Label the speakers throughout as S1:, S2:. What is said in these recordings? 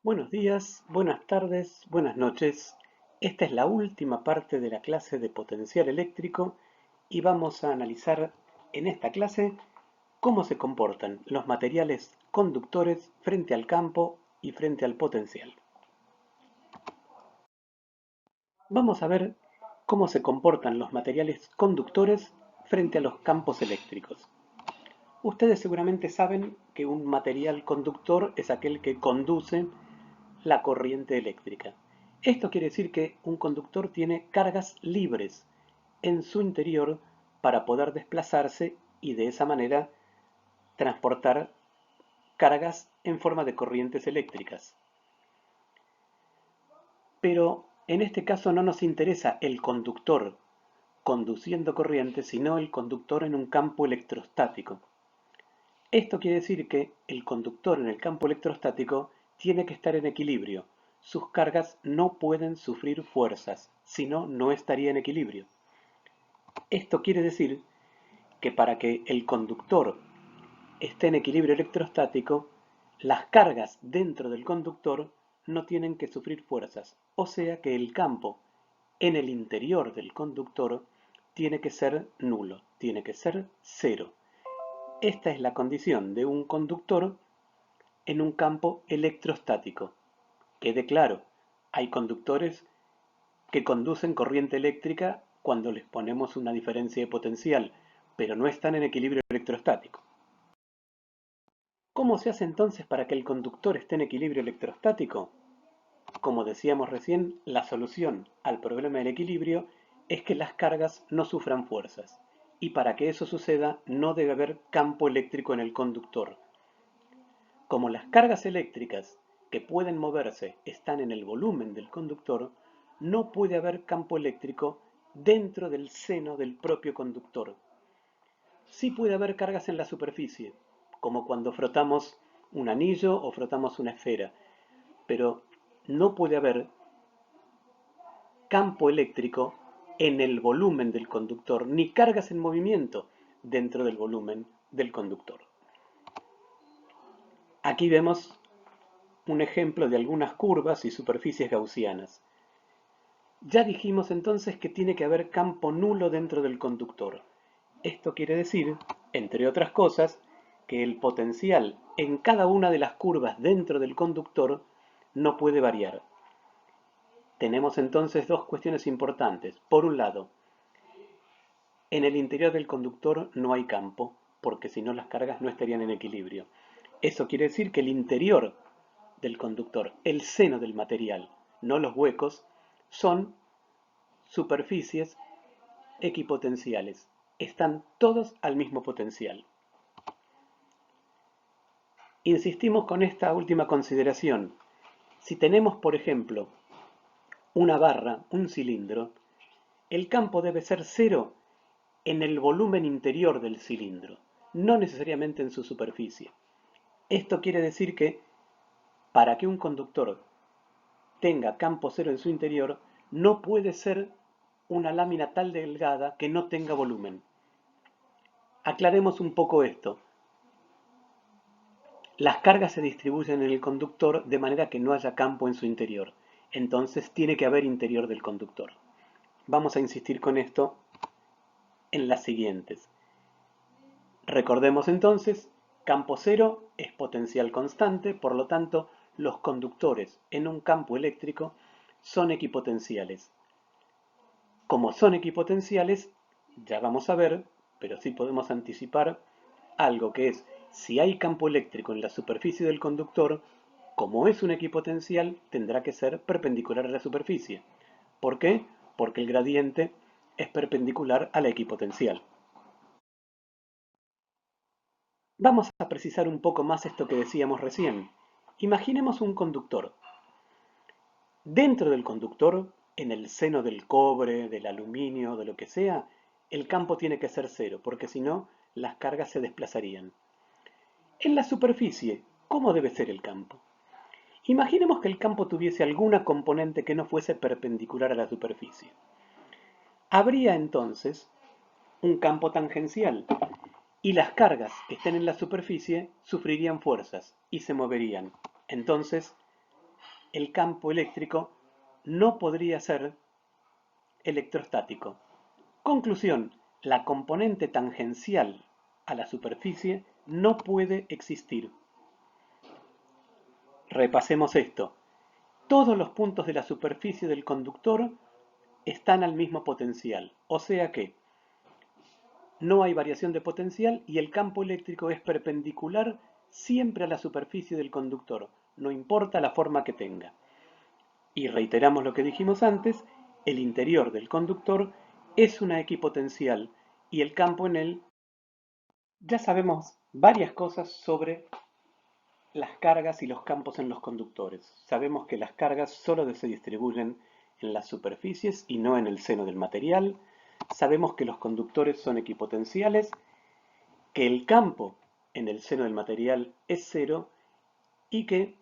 S1: Buenos días, buenas tardes, buenas noches. Esta es la última parte de la clase de potencial eléctrico y vamos a analizar en esta clase cómo se comportan los materiales conductores frente al campo y frente al potencial. Vamos a ver cómo se comportan los materiales conductores frente a los campos eléctricos. Ustedes seguramente saben que un material conductor es aquel que conduce la corriente eléctrica. Esto quiere decir que un conductor tiene cargas libres en su interior para poder desplazarse y de esa manera transportar cargas en forma de corrientes eléctricas. Pero en este caso no nos interesa el conductor conduciendo corriente, sino el conductor en un campo electrostático. Esto quiere decir que el conductor en el campo electrostático tiene que estar en equilibrio. Sus cargas no pueden sufrir fuerzas, si no, no estaría en equilibrio. Esto quiere decir que para que el conductor esté en equilibrio electrostático, las cargas dentro del conductor no tienen que sufrir fuerzas, o sea que el campo en el interior del conductor tiene que ser nulo, tiene que ser cero. Esta es la condición de un conductor en un campo electrostático. Quede claro, hay conductores que conducen corriente eléctrica cuando les ponemos una diferencia de potencial, pero no están en equilibrio electrostático. ¿Cómo se hace entonces para que el conductor esté en equilibrio electrostático? Como decíamos recién, la solución al problema del equilibrio es que las cargas no sufran fuerzas. Y para que eso suceda, no debe haber campo eléctrico en el conductor. Como las cargas eléctricas que pueden moverse están en el volumen del conductor, no puede haber campo eléctrico dentro del seno del propio conductor. Sí puede haber cargas en la superficie, como cuando frotamos un anillo o frotamos una esfera, pero no puede haber campo eléctrico en el volumen del conductor, ni cargas en movimiento dentro del volumen del conductor. Aquí vemos un ejemplo de algunas curvas y superficies gaussianas. Ya dijimos entonces que tiene que haber campo nulo dentro del conductor. Esto quiere decir, entre otras cosas, que el potencial en cada una de las curvas dentro del conductor no puede variar. Tenemos entonces dos cuestiones importantes. Por un lado, en el interior del conductor no hay campo, porque si no las cargas no estarían en equilibrio. Eso quiere decir que el interior del conductor, el seno del material, no los huecos, son superficies equipotenciales. Están todos al mismo potencial. Insistimos con esta última consideración. Si tenemos, por ejemplo, una barra, un cilindro, el campo debe ser cero en el volumen interior del cilindro, no necesariamente en su superficie. Esto quiere decir que para que un conductor tenga campo cero en su interior, no puede ser una lámina tan delgada que no tenga volumen. Aclaremos un poco esto. Las cargas se distribuyen en el conductor de manera que no haya campo en su interior. Entonces tiene que haber interior del conductor. Vamos a insistir con esto en las siguientes. Recordemos entonces, campo cero es potencial constante, por lo tanto, los conductores en un campo eléctrico son equipotenciales. Como son equipotenciales, ya vamos a ver, pero sí podemos anticipar algo que es, si hay campo eléctrico en la superficie del conductor, como es un equipotencial, tendrá que ser perpendicular a la superficie. ¿Por qué? Porque el gradiente es perpendicular a la equipotencial. Vamos a precisar un poco más esto que decíamos recién. Imaginemos un conductor. Dentro del conductor, en el seno del cobre, del aluminio, de lo que sea, el campo tiene que ser cero, porque si no, las cargas se desplazarían. En la superficie, ¿cómo debe ser el campo? Imaginemos que el campo tuviese alguna componente que no fuese perpendicular a la superficie. Habría entonces un campo tangencial y las cargas que estén en la superficie sufrirían fuerzas y se moverían. Entonces, el campo eléctrico no podría ser electrostático. Conclusión, la componente tangencial a la superficie no puede existir. Repasemos esto. Todos los puntos de la superficie del conductor están al mismo potencial, o sea que no hay variación de potencial y el campo eléctrico es perpendicular siempre a la superficie del conductor, no importa la forma que tenga. Y reiteramos lo que dijimos antes, el interior del conductor es una equipotencial y el campo en él. Ya sabemos varias cosas sobre las cargas y los campos en los conductores. Sabemos que las cargas solo se distribuyen en las superficies y no en el seno del material. Sabemos que los conductores son equipotenciales, que el campo en el seno del material es cero y que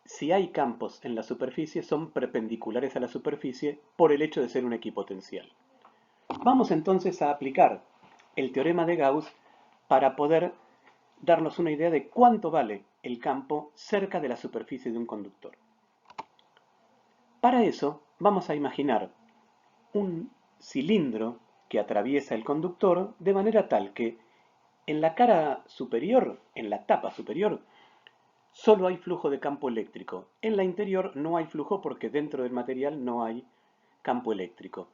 S1: si hay campos en la superficie son perpendiculares a la superficie por el hecho de ser un equipotencial. Vamos entonces a aplicar el teorema de Gauss para poder darnos una idea de cuánto vale el campo cerca de la superficie de un conductor. Para eso vamos a imaginar un cilindro que atraviesa el conductor de manera tal que en la cara superior, en la tapa superior, solo hay flujo de campo eléctrico. En la interior no hay flujo porque dentro del material no hay campo eléctrico.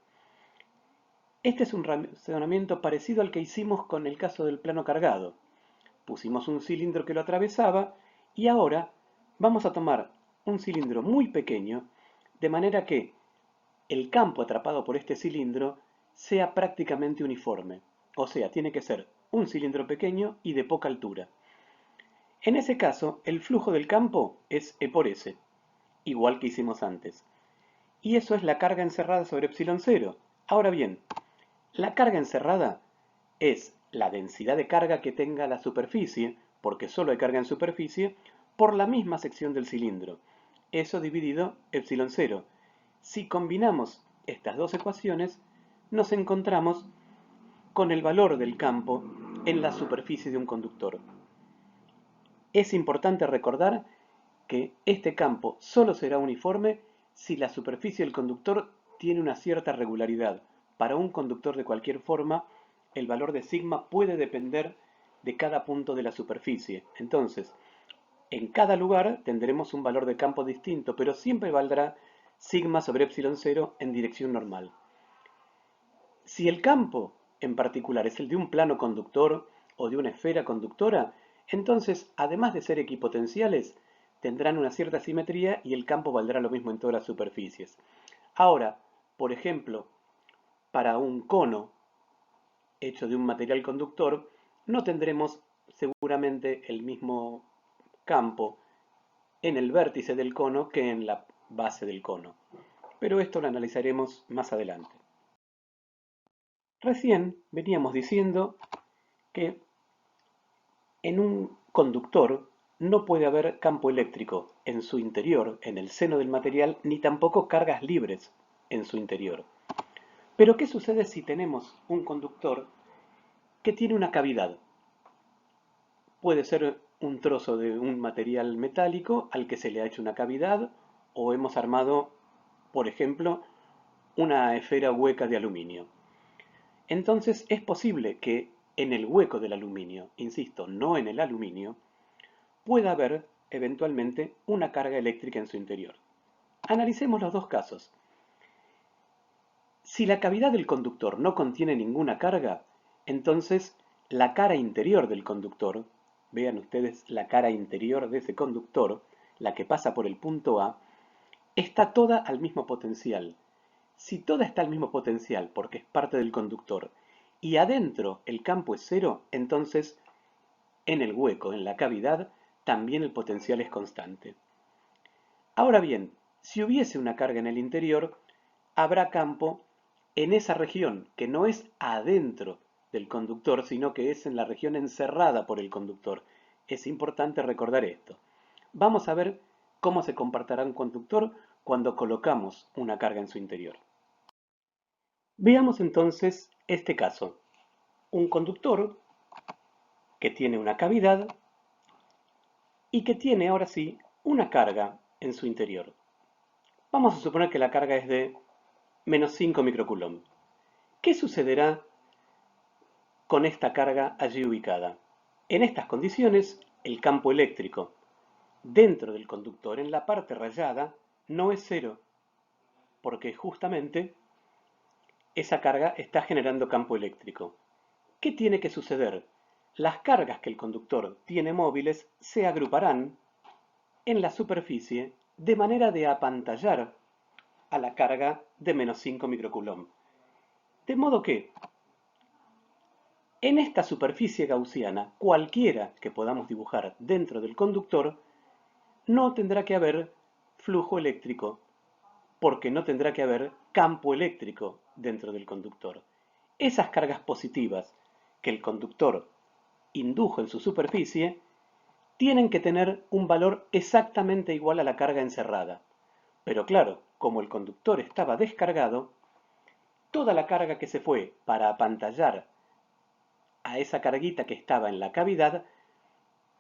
S1: Este es un razonamiento parecido al que hicimos con el caso del plano cargado. Pusimos un cilindro que lo atravesaba y ahora vamos a tomar un cilindro muy pequeño de manera que el campo atrapado por este cilindro sea prácticamente uniforme. O sea, tiene que ser un cilindro pequeño y de poca altura. En ese caso, el flujo del campo es E por S, igual que hicimos antes. Y eso es la carga encerrada sobre epsilon 0. Ahora bien, la carga encerrada es la densidad de carga que tenga la superficie, porque solo hay carga en superficie, por la misma sección del cilindro. Eso dividido epsilon 0. Si combinamos estas dos ecuaciones, nos encontramos con el valor del campo en la superficie de un conductor. Es importante recordar que este campo solo será uniforme si la superficie del conductor tiene una cierta regularidad. Para un conductor de cualquier forma, el valor de sigma puede depender de cada punto de la superficie. Entonces, en cada lugar tendremos un valor de campo distinto, pero siempre valdrá sigma sobre epsilon 0 en dirección normal. Si el campo en particular es el de un plano conductor o de una esfera conductora, entonces, además de ser equipotenciales, tendrán una cierta simetría y el campo valdrá lo mismo en todas las superficies. Ahora, por ejemplo, para un cono hecho de un material conductor, no tendremos seguramente el mismo campo en el vértice del cono que en la base del cono. Pero esto lo analizaremos más adelante. Recién veníamos diciendo que en un conductor no puede haber campo eléctrico en su interior, en el seno del material, ni tampoco cargas libres en su interior. Pero ¿qué sucede si tenemos un conductor que tiene una cavidad? Puede ser un trozo de un material metálico al que se le ha hecho una cavidad o hemos armado, por ejemplo, una esfera hueca de aluminio. Entonces es posible que en el hueco del aluminio, insisto, no en el aluminio, pueda haber eventualmente una carga eléctrica en su interior. Analicemos los dos casos. Si la cavidad del conductor no contiene ninguna carga, entonces la cara interior del conductor, vean ustedes la cara interior de ese conductor, la que pasa por el punto A, está toda al mismo potencial. Si toda está al mismo potencial porque es parte del conductor y adentro el campo es cero, entonces en el hueco, en la cavidad, también el potencial es constante. Ahora bien, si hubiese una carga en el interior, habrá campo en esa región, que no es adentro del conductor, sino que es en la región encerrada por el conductor. Es importante recordar esto. Vamos a ver cómo se comportará un conductor cuando colocamos una carga en su interior. Veamos entonces este caso. Un conductor que tiene una cavidad y que tiene ahora sí una carga en su interior. Vamos a suponer que la carga es de menos 5 microcoulomb. ¿Qué sucederá con esta carga allí ubicada? En estas condiciones, el campo eléctrico dentro del conductor en la parte rayada no es cero, porque justamente esa carga está generando campo eléctrico. ¿Qué tiene que suceder? Las cargas que el conductor tiene móviles se agruparán en la superficie de manera de apantallar a la carga de menos 5 microcoulomb. De modo que en esta superficie gaussiana, cualquiera que podamos dibujar dentro del conductor, no tendrá que haber flujo eléctrico, porque no tendrá que haber campo eléctrico dentro del conductor. Esas cargas positivas que el conductor indujo en su superficie tienen que tener un valor exactamente igual a la carga encerrada. Pero claro, como el conductor estaba descargado, toda la carga que se fue para apantallar a esa carguita que estaba en la cavidad,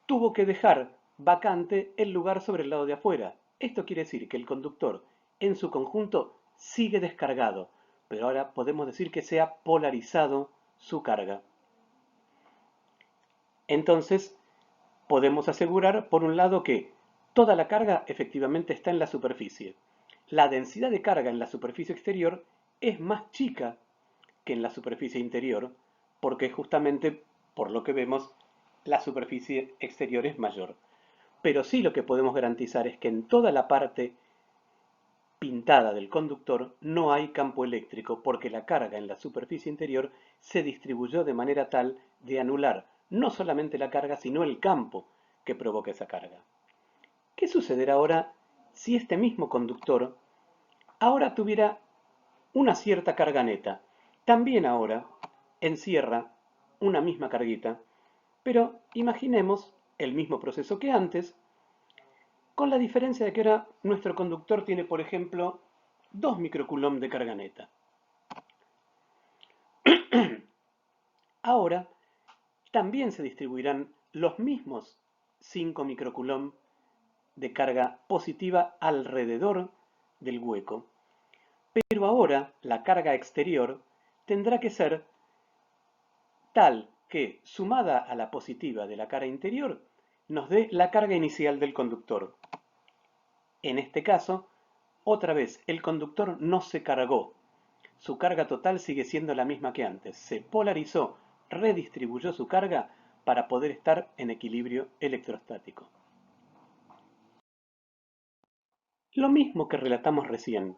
S1: tuvo que dejar vacante el lugar sobre el lado de afuera. Esto quiere decir que el conductor en su conjunto sigue descargado, pero ahora podemos decir que se ha polarizado su carga. Entonces, podemos asegurar, por un lado, que toda la carga efectivamente está en la superficie. La densidad de carga en la superficie exterior es más chica que en la superficie interior, porque justamente, por lo que vemos, la superficie exterior es mayor. Pero sí lo que podemos garantizar es que en toda la parte pintada del conductor no hay campo eléctrico, porque la carga en la superficie interior se distribuyó de manera tal de anular no solamente la carga, sino el campo que provoca esa carga. ¿Qué sucederá ahora si este mismo conductor ahora tuviera una cierta carga neta? También ahora encierra una misma carguita, pero imaginemos el mismo proceso que antes, con la diferencia de que ahora nuestro conductor tiene, por ejemplo, 2 microcoulomb de carga neta. Ahora también se distribuirán los mismos 5 microcoulomb de carga positiva alrededor del hueco, pero ahora la carga exterior tendrá que ser tal que, sumada a la positiva de la carga interior, nos dé la carga inicial del conductor. En este caso, otra vez, el conductor no se cargó. Su carga total sigue siendo la misma que antes. Se polarizó, redistribuyó su carga para poder estar en equilibrio electrostático. Lo mismo que relatamos recién,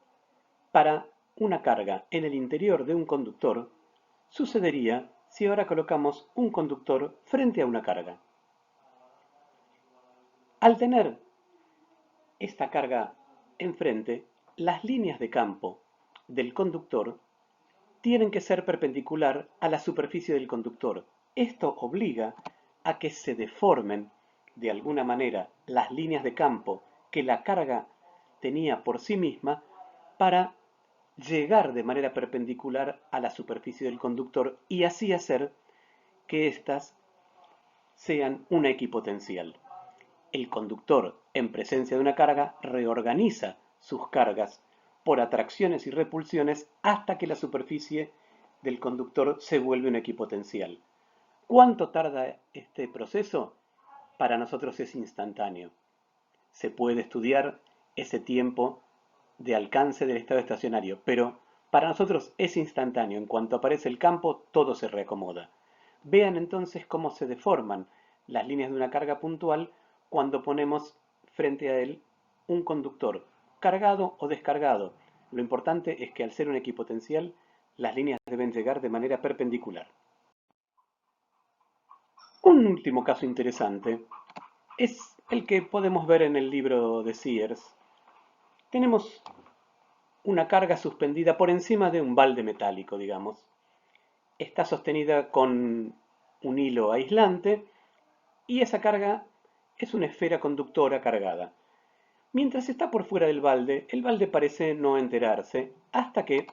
S1: para una carga en el interior de un conductor, sucedería si ahora colocamos un conductor frente a una carga. Al tener esta carga enfrente, las líneas de campo del conductor tienen que ser perpendicular a la superficie del conductor. Esto obliga a que se deformen de alguna manera las líneas de campo que la carga tenía por sí misma para llegar de manera perpendicular a la superficie del conductor y así hacer que éstas sean una equipotencial. El conductor, en presencia de una carga, reorganiza sus cargas por atracciones y repulsiones hasta que la superficie del conductor se vuelve una equipotencial. ¿Cuánto tarda este proceso? Para nosotros es instantáneo. Se puede estudiar ese tiempo de alcance del estado estacionario, pero para nosotros es instantáneo. En cuanto aparece el campo, todo se reacomoda. Vean entonces cómo se deforman las líneas de una carga puntual cuando ponemos frente a él un conductor, cargado o descargado. Lo importante es que al ser un equipotencial, las líneas deben llegar de manera perpendicular. Un último caso interesante es el que podemos ver en el libro de Sears. Tenemos una carga suspendida por encima de un balde metálico, digamos. Está sostenida con un hilo aislante y esa carga es una esfera conductora cargada. Mientras está por fuera del balde, el balde parece no enterarse hasta que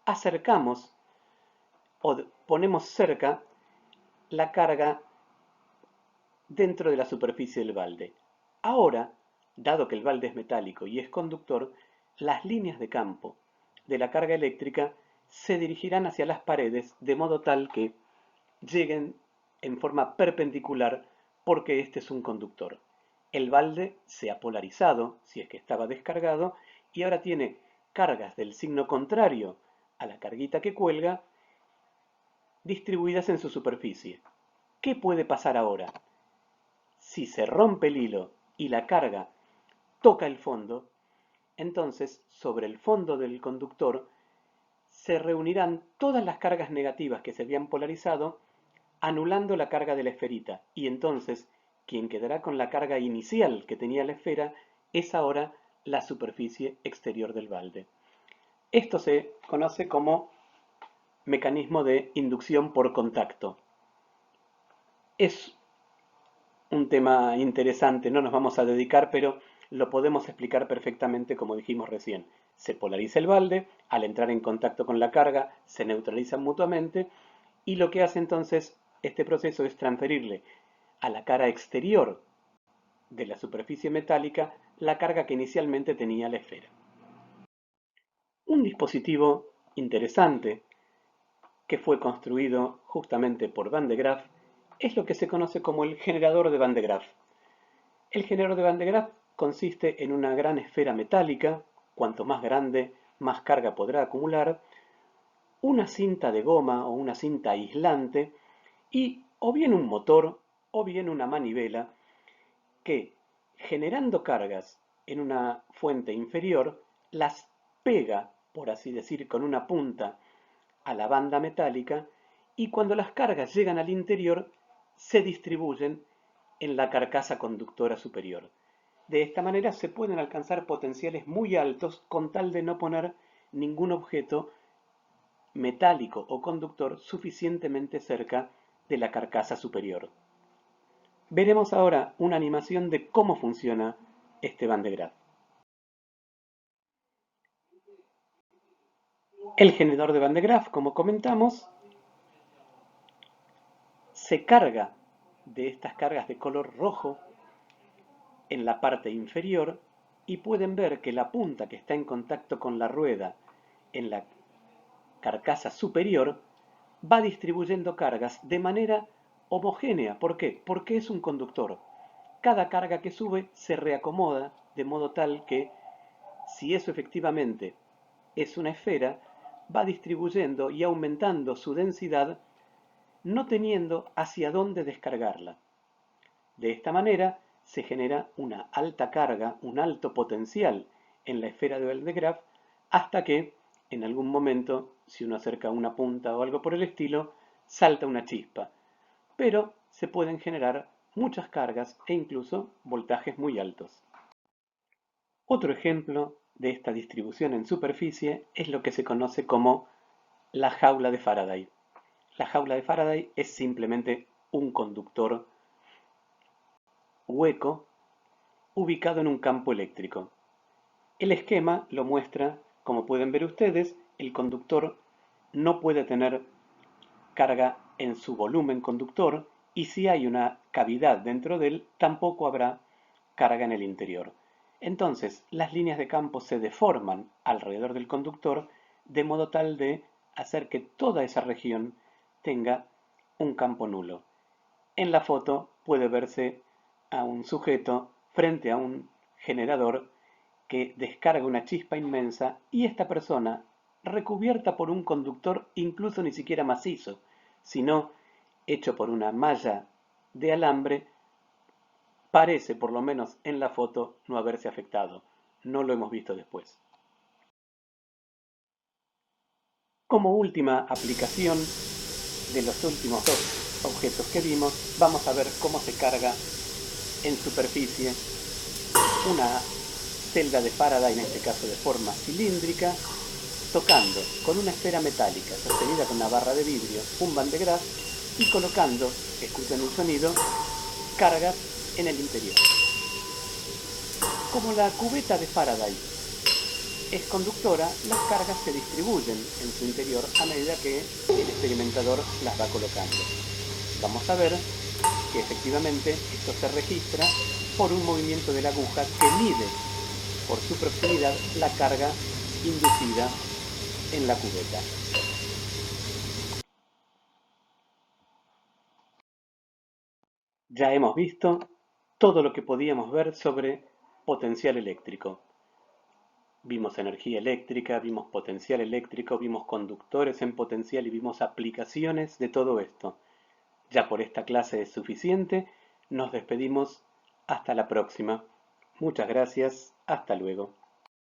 S1: acercamos o ponemos cerca la carga dentro de la superficie del balde. Ahora, dado que el balde es metálico y es conductor, las líneas de campo de la carga eléctrica se dirigirán hacia las paredes de modo tal que lleguen en forma perpendicular porque este es un conductor. El balde se ha polarizado, si es que estaba descargado, y ahora tiene cargas del signo contrario a la carguita que cuelga, distribuidas en su superficie. ¿Qué puede pasar ahora? Si se rompe el hilo y la carga toca el fondo, entonces sobre el fondo del conductor se reunirán todas las cargas negativas que se habían polarizado, anulando la carga de la esferita, y entonces quien quedará con la carga inicial que tenía la esfera es ahora la superficie exterior del balde. Esto se conoce como mecanismo de inducción por contacto. Es un tema interesante, no nos vamos a dedicar, pero lo podemos explicar perfectamente como dijimos recién. Se polariza el balde, al entrar en contacto con la carga se neutralizan mutuamente y lo que hace entonces este proceso es transferirle a la cara exterior de la superficie metálica la carga que inicialmente tenía la esfera. Un dispositivo interesante que fue construido justamente por Van de Graaff es lo que se conoce como el generador de Van de Graaff. El generador de Van de Graaff consiste en una gran esfera metálica, cuanto más grande, más carga podrá acumular, una cinta de goma o una cinta aislante y o bien un motor o bien una manivela que, generando cargas en una fuente inferior, las pega, por así decir, con una punta a la banda metálica y cuando las cargas llegan al interior se distribuyen en la carcasa conductora superior. De esta manera se pueden alcanzar potenciales muy altos con tal de no poner ningún objeto metálico o conductor suficientemente cerca de la carcasa superior. Veremos ahora una animación de cómo funciona este Van de Graaff. El generador de Van de Graaff, como comentamos, se carga de estas cargas de color rojo en la parte inferior y pueden ver que la punta que está en contacto con la rueda en la carcasa superior va distribuyendo cargas de manera homogénea. ¿Por qué? Porque es un conductor. Cada carga que sube se reacomoda de modo tal que, si eso efectivamente es una esfera, va distribuyendo y aumentando su densidad, no teniendo hacia dónde descargarla. De esta manera se genera una alta carga, un alto potencial en la esfera de Van de Graaff, hasta que, en algún momento, si uno acerca una punta o algo por el estilo, salta una chispa. Pero se pueden generar muchas cargas e incluso voltajes muy altos. Otro ejemplo de esta distribución en superficie es lo que se conoce como la jaula de Faraday. La jaula de Faraday es simplemente un conductor hueco ubicado en un campo eléctrico. El esquema lo muestra, como pueden ver ustedes, el conductor no puede tener carga en su volumen conductor y si hay una cavidad dentro de él, tampoco habrá carga en el interior. Entonces, las líneas de campo se deforman alrededor del conductor de modo tal de hacer que toda esa región tenga un campo nulo. En la foto puede verse a un sujeto frente a un generador que descarga una chispa inmensa y esta persona, recubierta por un conductor incluso ni siquiera macizo, sino hecho por una malla de alambre, parece, por lo menos en la foto, no haberse afectado. No lo hemos visto después. Como última aplicación de los últimos dos objetos que vimos, vamos a ver cómo se carga en superficie una celda de Faraday, en este caso de forma cilíndrica, tocando con una esfera metálica sostenida con una barra de vidrio un Van de Graaff y colocando, escuchen el sonido, cargas en el interior. Como la cubeta de Faraday es conductora, las cargas se distribuyen en su interior a medida que el experimentador las va colocando. Vamos a ver que efectivamente esto se registra por un movimiento de la aguja que mide por su proximidad la carga inducida en la cubeta. Ya hemos visto todo lo que podíamos ver sobre potencial eléctrico. Vimos energía eléctrica, vimos potencial eléctrico, vimos conductores en potencial y vimos aplicaciones de todo esto. Ya por esta clase es suficiente. Nos despedimos. Hasta la próxima. Muchas gracias. Hasta luego.